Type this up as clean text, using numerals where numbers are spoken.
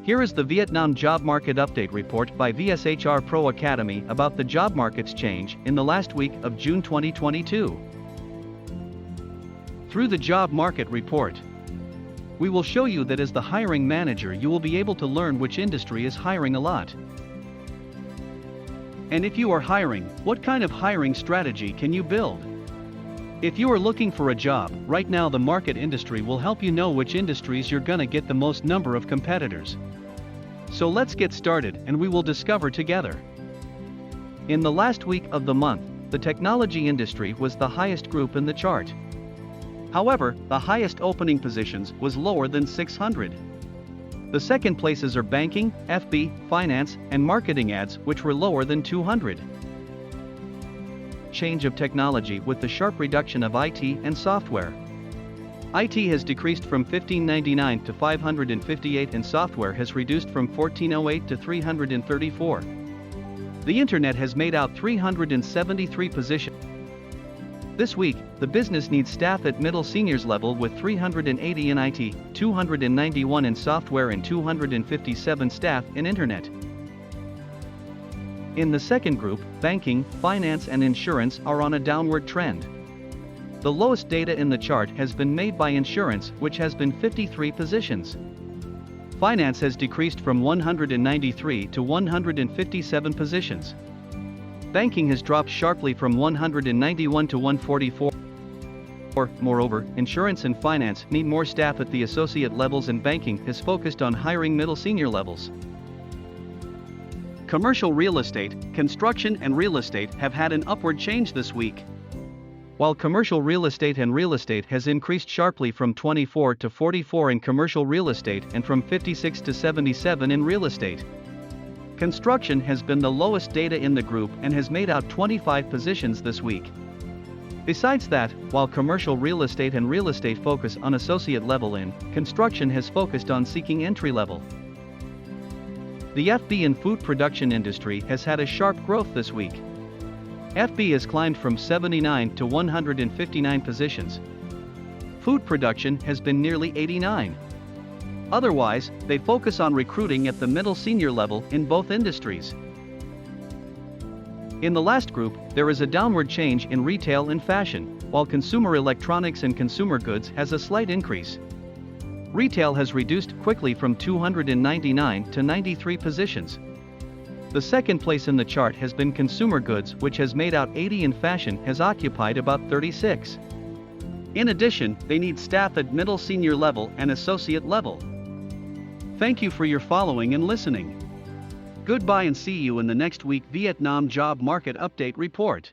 Here is the Vietnam Job Market Update Report by VSHR Pro Academy about the job market's change in the last week of June 2022. Through the Job Market Report, we will show you that as the hiring manager you will be able to learn which industry is hiring a lot. And if you are hiring, what kind of hiring strategy can you build? If you are looking for a job, right now the market industry will help you know which industries you're gonna get the most number of competitors. So let's get started and we will discover together. In the last week of the month, the technology industry was the highest group in the chart. However, the highest opening positions was lower than 600. The second places are banking, FB, finance, and marketing ads, which were lower than 200. Change of technology with the sharp reduction of IT and software. IT has decreased from 1599 to 558 and software has reduced from 1408 to 334. The internet has made out 373 positions. This week, the business needs staff at middle seniors level with 380 in IT, 291 in software and 257 staff in internet. In the second group, banking, finance and insurance are on a downward trend. The lowest data in the chart has been made by insurance, which has been 53 positions. Finance has decreased from 193 to 157 positions. Banking has dropped sharply from 191 to 144. Moreover, insurance and finance need more staff at the associate levels and banking has focused on hiring middle senior levels. Commercial real estate, construction and real estate have had an upward change this week. While commercial real estate and real estate has increased sharply from 24 to 44 in commercial real estate and from 56 to 77 in real estate. Construction has been the lowest data in the group and has made out 25 positions this week. Besides that, while commercial real estate and real estate focus on associate level in, construction has focused on seeking entry level. The FB and food production industry has had a sharp growth this week. FB has climbed from 79 to 159 positions. Food production has been nearly 89. Otherwise, they focus on recruiting at the middle senior level in both industries. In the last group, there is a downward change in retail and fashion, while consumer electronics and consumer goods has a slight increase. Retail has reduced quickly from 299 to 93 positions. The second place in the chart has been consumer goods, which has made out 80, and fashion has occupied about 36. In addition, they need staff at middle senior level and associate level. Thank you for your following and listening. Goodbye and see you in the next week Vietnam Job Market Update Report.